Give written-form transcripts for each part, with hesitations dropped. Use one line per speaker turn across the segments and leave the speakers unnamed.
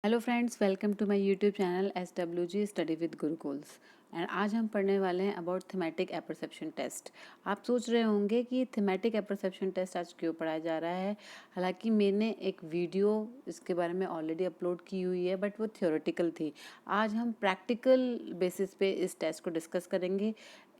Hello friends, welcome to my YouTube channel SWG study with Gurukuls. And आज हम पढ़ने वाले हैं अबाउट थीमेटिक एपरसेप्शन टेस्ट। आप सोच रहे होंगे कि थीमेटिक एपरसेप्शन टेस्ट आज क्यों पढ़ाया जा रहा है। हालांकि मैंने एक वीडियो इसके बारे में ऑलरेडी अपलोड की हुई है, बट वो थ्योरेटिकल थी। आज हम प्रैक्टिकल बेसिस पे इस टेस्ट को डिस्कस करेंगे।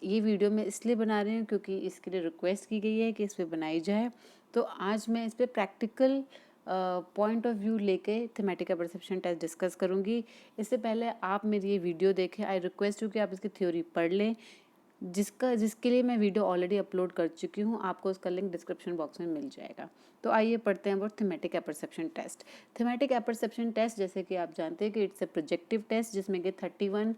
ये वीडियो मैं इसलिए बना रही हूँ क्योंकि इसके लिए रिक्वेस्ट की गई है कि इस पर बनाई जाए। तो आज मैं इस पर प्रैक्टिकल पॉइंट ऑफ व्यू लेके थीमेटिक परसेप्शन टेस्ट डिस्कस करूंगी। इससे पहले आप मेरी ये वीडियो देखें। आई रिक्वेस्ट यू कि आप इसकी थ्योरी पढ़ लें, जिसके लिए मैं वीडियो ऑलरेडी अपलोड कर चुकी हूँ। आपको उसका लिंक डिस्क्रिप्शन बॉक्स में मिल जाएगा। तो आइए पढ़ते हैं about thematic perception test. Thematic perception test, जैसे कि आप जानते हैं कि इट्स ए प्रोजेक्टिव टेस्ट, जिसमें कि 31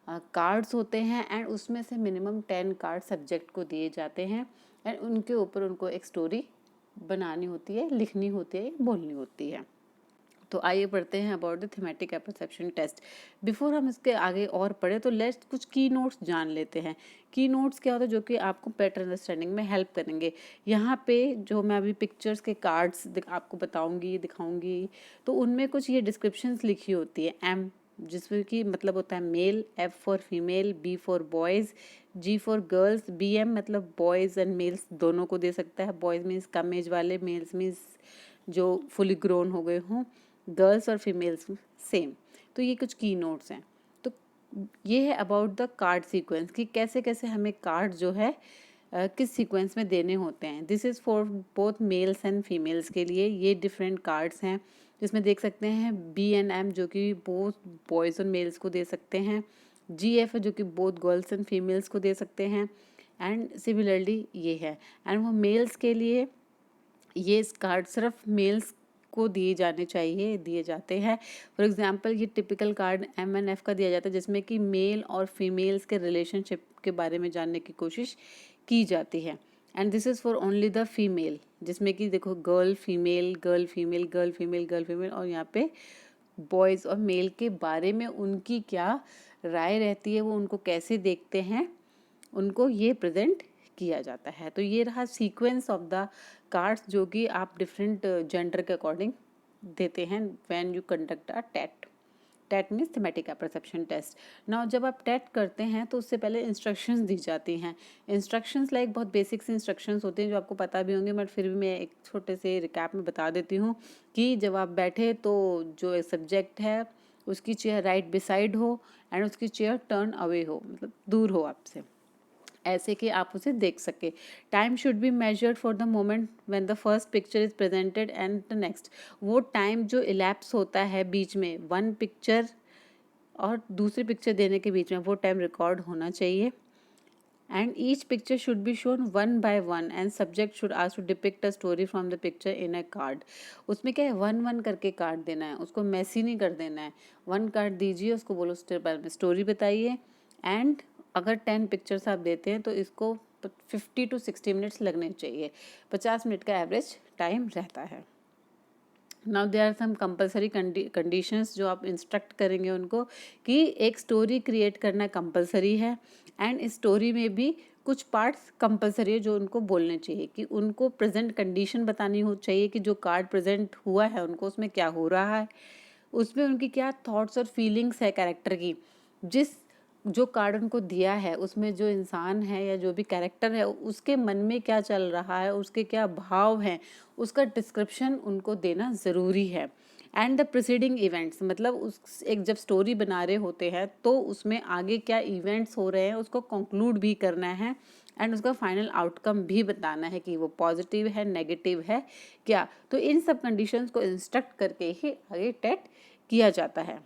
कार्ड्स होते हैं एंड उसमें से मिनिमम 10 कार्ड सब्जेक्ट को दिए जाते हैं एंड उनके ऊपर उनको एक स्टोरी बनानी होती है, लिखनी होती है, बोलनी होती है। तो आइए पढ़ते हैं about the thematic perception test. Before हम इसके आगे और पढ़े तो लेट्स कुछ की नोट्स जान लेते हैं। की नोट्स क्या होता है, जो कि आपको बेटर अंडरस्टैंडिंग में हेल्प करेंगे। यहाँ पे जो मैं अभी पिक्चर्स के कार्ड्स आपको बताऊंगी, दिखाऊंगी, तो उनमें कुछ ये डिस्क्रिप्शंस लिखी होती है। एम, जिसमें कि मतलब होता है male, F for female, B for boys, G for girls, B M मतलब बॉयज़ एंड मेल्स दोनों को दे सकता है। बॉयज़ मीन्स कम एज वाले, मेल्स मीन्स जो फुली ग्रोन हो गए हों, गर्ल्स और फीमेल्स सेम। तो ये कुछ की नोट्स हैं। तो ये है अबाउट द कार्ड सीक्वेंस, कि कैसे कैसे हमें कार्ड जो है किस सीक्वेंस में देने होते हैं। This is for both mails and females के लिए ये डिफरेंट कार्ड्स हैं, जिसमें देख सकते हैं बी एंड एम जो कि बोथ बॉयज़ और मेल्स को दे सकते हैं, जी एफ जो कि बोथ गर्ल्स एंड फीमेल्स को दे सकते हैं, एंड सिमिलरली ये है। एंड वो मेल्स के लिए ये कार्ड सिर्फ मेल्स को दिए जाने चाहिए, दिए जाते हैं। फॉर एग्जांपल ये typical card M N F का दिया जाता है, जिसमें कि मेल और फीमेल्स के रिलेशनशिप के बारे में जानने की कोशिश की जाती है। And this is for only the female, जिसमें कि देखो girl female, girl female, girl female, girl female, और यहाँ पे बॉयज़ और मेल के बारे में उनकी क्या राय रहती है, वो उनको कैसे देखते हैं, उनको ये प्रेजेंट किया जाता है। तो ये रहा सीक्वेंस ऑफ द कार्ड्स, जो कि आप डिफरेंट जेंडर के अकॉर्डिंग देते हैं when you conduct a TAT. TAT means thematic perception test. Now जब आप टेट करते हैं तो उससे पहले इंस्ट्रक्शंस दी जाती हैं। इंस्ट्रक्शंस लाइक बहुत बेसिक से इंस्ट्रक्शंस होते हैं जो आपको पता भी होंगे, बट फिर भी मैं एक छोटे से रिकैप में बता देती हूँ कि जब आप बैठे तो जो सब्जेक्ट है उसकी चेयर राइट बिसाइड हो एंड उसकी चेयर टर्न अवे हो, मतलब दूर हो आपसे, ऐसे कि आप उसे देख सके। Time should be measured for the moment when the first picture is presented and the next. वो टाइम जो इलैप्स होता है बीच में वन पिक्चर और दूसरी पिक्चर देने के बीच में, वो टाइम रिकॉर्ड होना चाहिए। And each picture should be shown one by one and subject should ask to depict a story from the picture in a card. उसमें क्या है, वन वन करके कार्ड देना है, उसको मैसी नहीं कर देना है। वन कार्ड दीजिए, उसको बोलो स्टोरी बताइए। एंड अगर 10 पिक्चर्स आप देते हैं तो इसको 50 to 60 मिनट्स लगने चाहिए। 50 मिनट का एवरेज टाइम रहता है। Now there are some compulsory conditions जो आप इंस्ट्रक्ट करेंगे उनको, कि एक स्टोरी क्रिएट करना कंपलसरी है एंड इस स्टोरी में भी कुछ पार्ट्स कंपलसरी है जो उनको बोलने चाहिए, कि उनको प्रेजेंट कंडीशन बतानी हो चाहिए कि जो कार्ड प्रेजेंट हुआ है उनको उसमें क्या हो रहा है, उसमें उनकी क्या थॉट्स और फीलिंग्स है कैरेक्टर की। जिस जो कार्ड उनको दिया है उसमें जो इंसान है या जो भी कैरेक्टर है उसके मन में क्या चल रहा है, उसके क्या भाव हैं, उसका डिस्क्रिप्शन उनको देना ज़रूरी है। एंड द प्रिसीडिंग इवेंट्स, मतलब उस एक जब स्टोरी बना रहे होते हैं तो उसमें आगे क्या इवेंट्स हो रहे हैं उसको कंक्लूड भी करना है एंड उसका फाइनल आउटकम भी बताना है कि वो पॉजिटिव है, नेगेटिव है क्या। तो इन सब कंडीशंस को इंस्ट्रक्ट करके ही आगे टेट किया जाता है।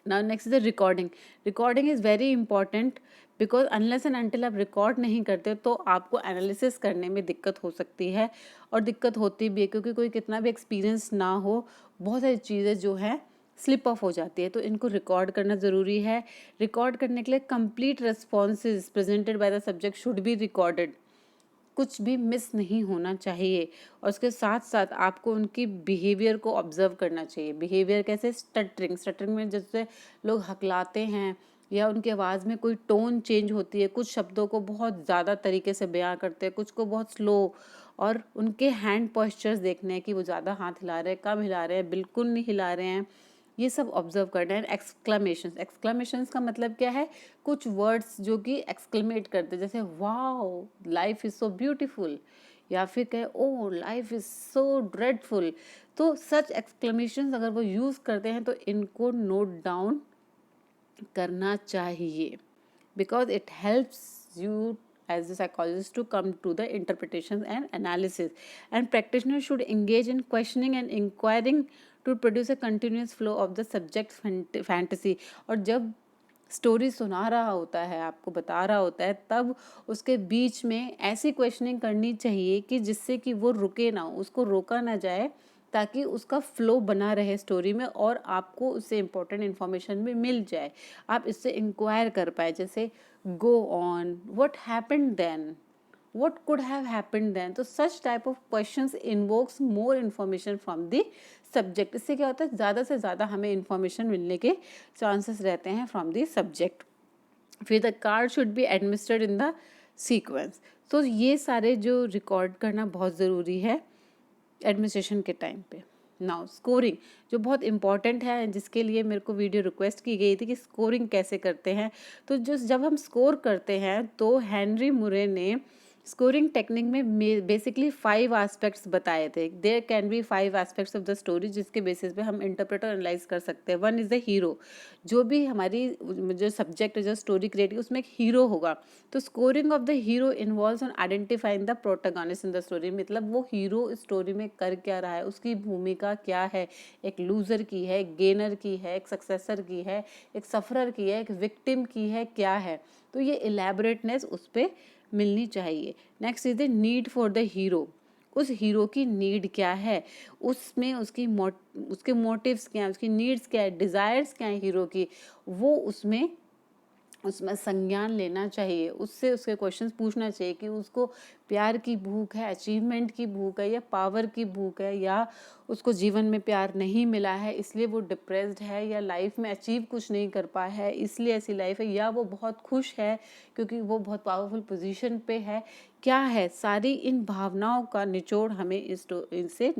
Now next is the recording. Recording is very important because unless and until आप रिकॉर्ड नहीं करते तो आपको एनालिसिस करने में दिक्कत हो सकती है, और दिक्कत होती भी है क्योंकि कोई कितना भी एक्सपीरियंस ना हो, बहुत सारी चीज़ें जो है स्लिप ऑफ हो जाती है। तो इनको रिकॉर्ड करना ज़रूरी है। रिकॉर्ड करने के लिए complete responses presented by the subject should be recorded, कुछ भी मिस नहीं होना चाहिए। और उसके साथ साथ आपको उनकी बिहेवियर को ऑब्जर्व करना चाहिए। बिहेवियर कैसे, स्टटरिंग, स्टटरिंग में जैसे लोग हकलाते हैं या उनकी आवाज़ में कोई टोन चेंज होती है, कुछ शब्दों को बहुत ज़्यादा तरीके से बयां करते हैं, कुछ को बहुत स्लो, और उनके हैंड पोस्चर्स देखने हैं कि वो ज़्यादा हाथ हिला रहे हैं, कम हिला रहे हैं, बिल्कुल नहीं हिला रहे हैं, ये सब ऑब्जर्व करना है। एक्सक्लेमेशंस का मतलब क्या है, कुछ वर्ड्स जो कि एक्सक्लेमेट करते हैं, जैसे wow life is so beautiful, या फिर कहे ओ लाइफ इज सो ड्रेडफुल। तो सच एक्सक्लेमेशंस अगर वो यूज़ करते हैं तो इनको नोट डाउन करना चाहिए, because it helps you as a psychologist to come to the interpretation and analysis. And practitioners should engage in questioning and inquiring to produce a continuous flow of the subject fantasy. और जब story सुना रहा होता है, आपको बता रहा होता है, तब उसके बीच में ऐसी क्वेश्चनिंग करनी चाहिए कि जिससे कि वो रुके ना, उसको रोका ना जाए, ताकि उसका फ्लो बना रहे स्टोरी में और आपको उससे इम्पोर्टेंट इन्फॉर्मेशन भी मिल जाए, आप इससे इंक्वायर कर पाए। जैसे go on, what happened then, what could have happened then। तो such type of questions invokes more information from the subject। इससे क्या होता है, ज़्यादा से ज़्यादा हमें information मिलने के chances रहते हैं from the subject। फिर the card should be administered in the sequence। तो ये सारे जो रिकॉर्ड करना बहुत ज़रूरी है एडमिनिस्ट्रेशन के टाइम पे। नाउ स्कोरिंग जो बहुत इंपॉर्टेंट है, जिसके लिए मेरे को वीडियो रिक्वेस्ट की गई थी कि स्कोरिंग कैसे करते हैं। तो जब हम स्कोर करते हैं तो हेनरी मुरे ने स्कोरिंग टेक्निक में बेसिकली 5 एस्पेक्ट्स बताए थे। There can be 5 aspects of the story जिसके बेसिस पे हम इंटरप्रेट और एनालाइज कर सकते हैं। 1 इज़ द हीरो, जो भी हमारी जो सब्जेक्ट जो स्टोरी क्रिएट की उसमें एक हीरो होगा। तो scoring of the hero involves on identifying the protagonist in the story. मतलब वो हीरो स्टोरी में कर क्या रहा है, उसकी भूमिका क्या है, एक लूजर की है, एक गेनर की है, एक सक्सेसर की है, एक सफरर की है, एक विक्टिम की है, क्या है। तो ये इलेबोरेटनेस उस पर मिलनी चाहिए। Next is the need for the hero, उस हीरो की नीड क्या है, उसमें उसके मोटिव्स क्या हैं, उसकी नीड्स क्या है, डिज़ायर्स क्या है हीरो की, वो उसमें संज्ञान लेना चाहिए। उससे उसके क्वेश्चंस पूछना चाहिए कि उसको प्यार की भूख है, अचीवमेंट की भूख है, या पावर की भूख है, या उसको जीवन में प्यार नहीं मिला है इसलिए वो डिप्रेस्ड है, या लाइफ में अचीव कुछ नहीं कर पाया है इसलिए ऐसी लाइफ है, या वो बहुत खुश है क्योंकि वो बहुत पावरफुल पोजीशन पे है, क्या है। सारी इन भावनाओं का निचोड़ हमें इनसे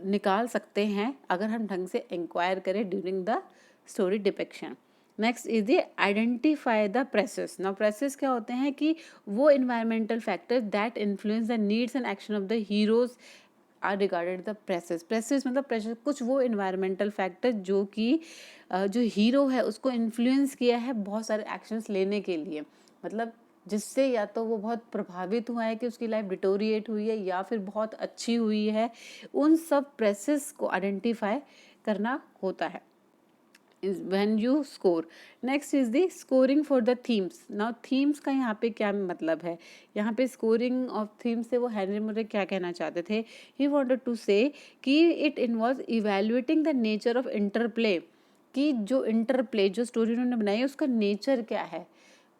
निकाल सकते हैं अगर हम ढंग से इंक्वायर करें during the story depiction. Next is the identify the presses. Now presses क्या होते हैं कि वो environmental factor that influence the needs and action of the heroes are regarded the presses. Presses मतलब प्रेशर, कुछ वो इन्वायरमेंटल फैक्टर जो कि जो हीरो है उसको इन्फ्लुएंस किया है बहुत सारे एक्शंस लेने के लिए, मतलब जिससे या तो वो बहुत प्रभावित हुआ है कि उसकी लाइफ डिटोरिएट हुई है या फिर बहुत अच्छी हुई है। उन सब प्रेसेस को आइडेंटिफाई करना होता है when you score। next is the scoring for the themes। now themes का यहाँ पे क्या मतलब है, यहाँ पे scoring of themes से वो हेनरी मुरे क्या कहना चाहते थे। he wanted to say कि it involves evaluating the nature of interplay, कि जो इंटरप्ले जो स्टोरी उन्होंने बनाई है उसका नेचर क्या है,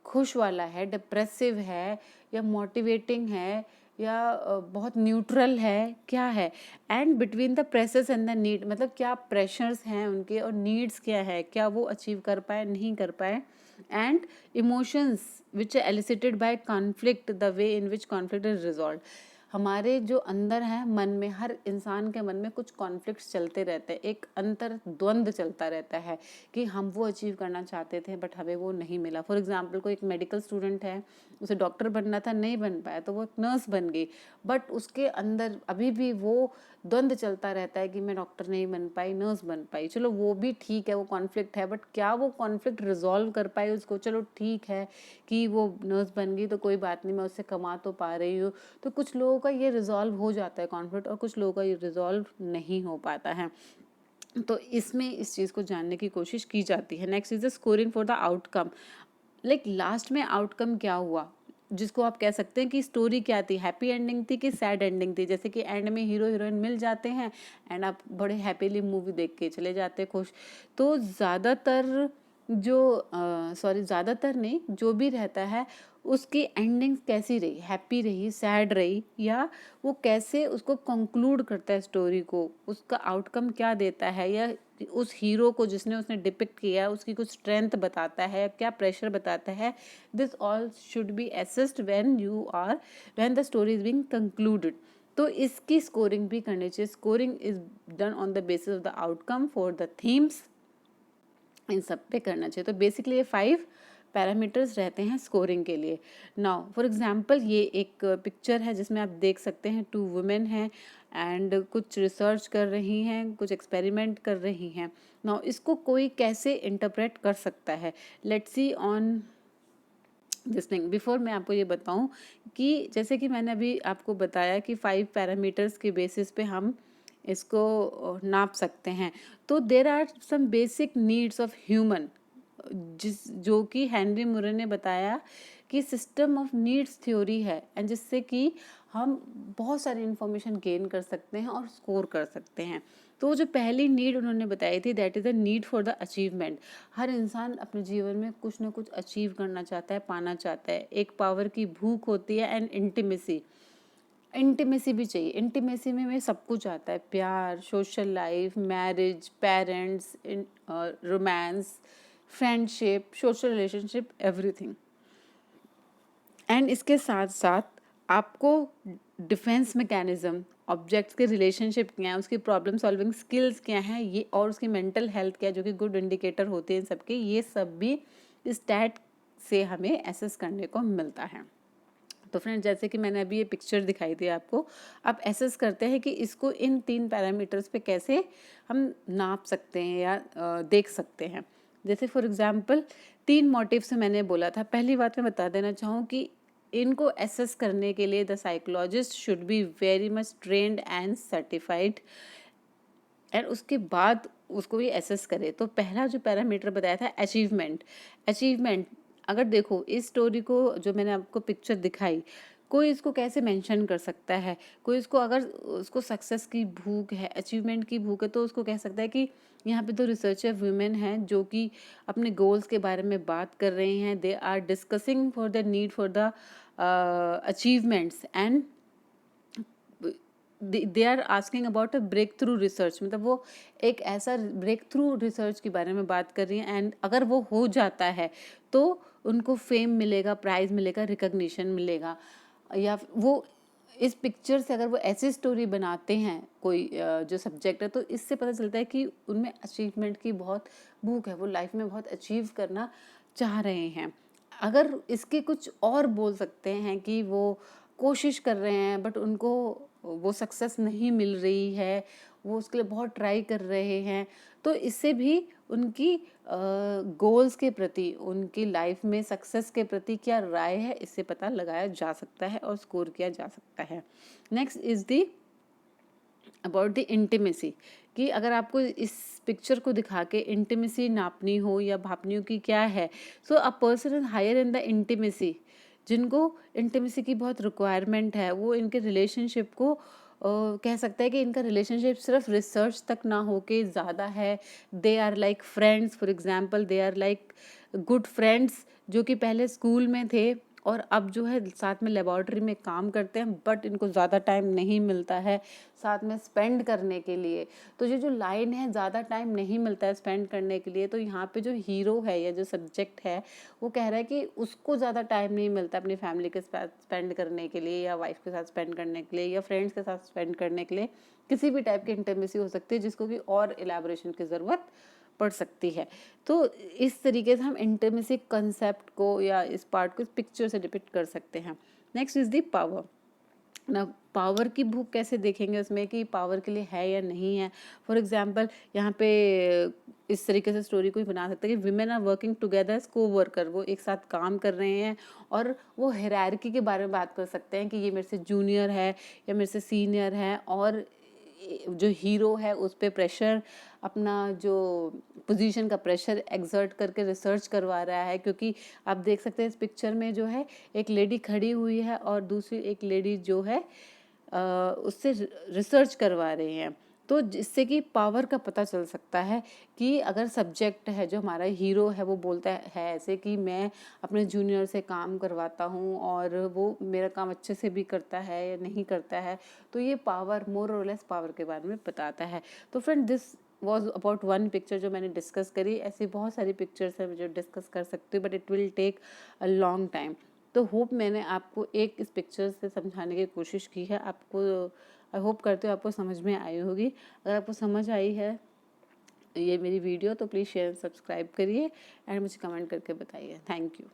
खुश वाला है, डिप्रेसिव है, या मोटिवेटिंग है, या बहुत न्यूट्रल है, क्या है। And between the presses and the need, मतलब क्या प्रेशर्स हैं उनके और नीड्स क्या है, क्या वो अचीव कर पाए नहीं कर पाए। And emotions which are elicited by conflict, the way in which conflict is resolve. हमारे जो अंदर है मन में, हर इंसान के मन में कुछ कॉन्फ्लिक्ट्स चलते रहते हैं, एक अंतर द्वंद्व चलता रहता है कि हम वो अचीव करना चाहते थे बट हमें वो नहीं मिला। फॉर एग्जांपल कोई एक मेडिकल स्टूडेंट है, उसे डॉक्टर बनना था, नहीं बन पाया तो वो एक नर्स बन गई, बट उसके अंदर अभी भी वो द्वंद्व चलता रहता है कि मैं डॉक्टर नहीं बन पाई, नर्स बन पाई। चलो वो भी ठीक है, वो कॉन्फ्लिक्ट है, बट क्या वो कॉन्फ्लिक्ट रिजॉल्व कर पाई उसको। चलो ठीक है कि वो नर्स बन गई तो कोई बात नहीं, मैं उससे कमा तो पा रही हूँ। तो कुछ लोगों का ये रिजॉल्व हो जाता है कॉन्फ्लिक्ट, और कुछ लोगों का ये रिजॉल्व नहीं हो पाता है। तो इसमें इस चीज़ को जानने की कोशिश की जाती है। Next is the scoring for the outcome, like last में आउटकम क्या हुआ, जिसको आप कह सकते हैं कि स्टोरी क्या थी, हैप्पी एंडिंग थी कि सैड एंडिंग थी। जैसे कि एंड में हीरो हीरोइन मिल जाते हैं एंड आप बड़े हैप्पीली मूवी देख के चले जाते हैं खुश। तो ज़्यादातर ज़्यादातर नहीं, जो भी रहता है उसकी एंडिंग कैसी रही, हैप्पी रही, सैड रही, या वो कैसे उसको कंक्लूड करता है स्टोरी को, उसका आउटकम क्या देता है, या उस हीरो को जिसने उसने डिपिक्ट किया उसकी कुछ स्ट्रेंथ बताता है, क्या प्रेशर बताता है। This all should be assessed when the story is being concluded. तो इसकी स्कोरिंग भी करनी चाहिए। Scoring is done on the basis of the outcome for the themes, इन सब पे करना चाहिए। तो बेसिकली ये 5 पैरामीटर्स रहते हैं स्कोरिंग के लिए। नाउ फॉर एग्जांपल ये एक पिक्चर है जिसमें आप देख सकते हैं 2 वुमेन हैं एंड कुछ रिसर्च कर रही हैं, कुछ एक्सपेरिमेंट कर रही हैं। नाउ इसको कोई कैसे इंटरप्रेट कर सकता है, let's see on this thing. Before मैं आपको ये बताऊं कि जैसे कि मैंने अभी आपको बताया कि 5 पैरामीटर्स के बेसिस पे हम इसको नाप सकते हैं। तो there are some basic needs of human, जो कि हेनरी मुरे ने बताया कि सिस्टम ऑफ नीड्स थ्योरी है, एंड जिससे कि हम बहुत सारी इंफॉर्मेशन गेन कर सकते हैं और स्कोर कर सकते हैं। तो जो पहली नीड उन्होंने बताई थी, that is the need for the achievement. हर इंसान अपने जीवन में कुछ ना कुछ अचीव करना चाहता है, पाना चाहता है। एक पावर की भूख होती है, एंड इंटीमेसी भी चाहिए। इंटीमेसी में सब कुछ आता है, प्यार, social life, marriage, parents, romance, friendship, social relationship, everything. And इसके साथ साथ आपको डिफेंस मैकेनिज्म, ऑब्जेक्ट्स के रिलेशनशिप क्या है, उसकी प्रॉब्लम सॉल्विंग स्किल्स क्या हैं, ये और उसकी मेंटल हेल्थ क्या है, जो कि गुड इंडिकेटर होते हैं सबके, ये सब भी स्टैट से हमें एसेस करने को मिलता है। तो फ्रेंड, जैसे कि मैंने अभी ये पिक्चर दिखाई थी आपको, आप एसेस करते हैं कि इसको इन 3 पैरामीटर्स पे कैसे हम नाप सकते हैं या देख सकते हैं। जैसे फॉर एग्जांपल 3 मोटिव से मैंने बोला था। पहली बात मैं बता देना चाहूँ कि इनको एसेस करने के लिए the psychologist should be very much trend and certified, and उसके बाद उसको ये एसेस करे। तो पहला जो पैरामीटर बताया था अचीवमेंट, अगर देखो इस स्टोरी को, जो मैंने आपको पिक्चर दिखाई, कोई इसको कैसे मेंशन कर सकता है, कोई इसको, अगर उसको सक्सेस की भूख है, अचीवमेंट की भूख है, तो उसको कह सकता है कि यहाँ पे तो रिसर्चर वुमेन हैं जो कि अपने गोल्स के बारे में बात कर रहे हैं, they are discussing for the need for the achievements, and they are asking about a breakthrough research. मतलब वो एक ऐसा ब्रेक थ्रू रिसर्च के बारे में बात कर रही हैं, एंड अगर वो हो जाता है तो उनको फेम मिलेगा, प्राइज मिलेगा, रिकग्निशन मिलेगा। या वो इस पिक्चर से अगर वो ऐसी स्टोरी बनाते हैं कोई जो सब्जेक्ट है, तो इससे पता चलता है कि उनमें अचीवमेंट की बहुत भूख है, वो लाइफ में बहुत अचीव करना चाह रहे हैं। अगर इसके कुछ और बोल सकते हैं कि वो कोशिश कर रहे हैं बट उनको वो सक्सेस नहीं मिल रही है, वो उसके लिए बहुत ट्राई कर रहे हैं, तो इससे भी उनकी गोल्स के प्रति, उनकी लाइफ में सक्सेस के प्रति क्या राय है, इससे पता लगाया जा सकता है और स्कोर किया जा सकता है। Next is the about the intimacy, कि अगर आपको इस पिक्चर को दिखा के इंटीमेसी नापनी हो या भापनी हो कि क्या है, so a person is higher in the intimacy, जिनको इंटीमेसी की बहुत रिक्वायरमेंट है, वो इनके रिलेशनशिप को कह सकता है कि इनका रिलेशनशिप सिर्फ रिसर्च तक ना हो के ज़्यादा है। They are like friends, for example they are like good friends, जो कि पहले स्कूल में थे और अब जो है साथ में लेबॉर्ट्री में काम करते हैं, बट इनको ज़्यादा टाइम नहीं मिलता है साथ में स्पेंड करने के लिए। तो ये जो लाइन है, ज़्यादा टाइम नहीं मिलता है स्पेंड करने के लिए, तो यहाँ पे जो हीरो है या जो सब्जेक्ट है, वो कह रहा है कि उसको ज़्यादा टाइम नहीं मिलता अपनी फैमिली के साथ स्पेंड करने के लिए, या वाइफ के साथ स्पेंड करने के लिए, या फ्रेंड्स के साथ स्पेंड करने के लिए। किसी भी टाइप की इंटीमेसी हो सकती है जिसको कि और इलेबोरेशन की ज़रूरत पड़ सकती है। तो इस तरीके से हम इंटीमेसी कंसेप्ट को या इस पार्ट को इस पिक्चर से डिपिक्ट कर सकते हैं। Next is the power. ना पावर की भूख कैसे देखेंगे उसमें कि पावर के लिए है या नहीं है। फॉर एग्जांपल यहाँ पे इस तरीके से स्टोरी को बना सकते हैं कि women are working together as coworker, वो एक साथ काम कर रहे हैं और वो हायरार्की के बारे में बात कर सकते हैं कि ये मेरे से जूनियर है या मेरे से सीनियर है, और जो हीरो है उस पर प्रेशर, अपना जो पोजीशन का प्रेशर एक्सर्ट करके रिसर्च करवा रहा है। क्योंकि आप देख सकते हैं इस पिक्चर में जो है एक लेडी खड़ी हुई है और दूसरी एक लेडी जो है उससे रिसर्च करवा रहे हैं। तो जिससे कि पावर का पता चल सकता है कि अगर सब्जेक्ट है, जो हमारा हीरो है, वो बोलता है ऐसे कि मैं अपने जूनियर से काम करवाता हूँ और वो मेरा काम अच्छे से भी करता है या नहीं करता है, तो ये पावर, मोर और लेस पावर के बारे में बताता है। तो friend, this was about one picture जो मैंने डिस्कस करी। ऐसी बहुत सारी पिक्चर्स हैं जो डिस्कस कर सकती हूँ, but it will take a long time. तो होप मैंने आपको एक इस पिक्चर से समझाने की कोशिश की है। आपको आई होप करते हो आपको समझ में आई होगी। अगर आपको समझ आई है ये मेरी वीडियो तो प्लीज़ शेयर सब्सक्राइब करिए एंड मुझे कमेंट करके बताइए। Thank you.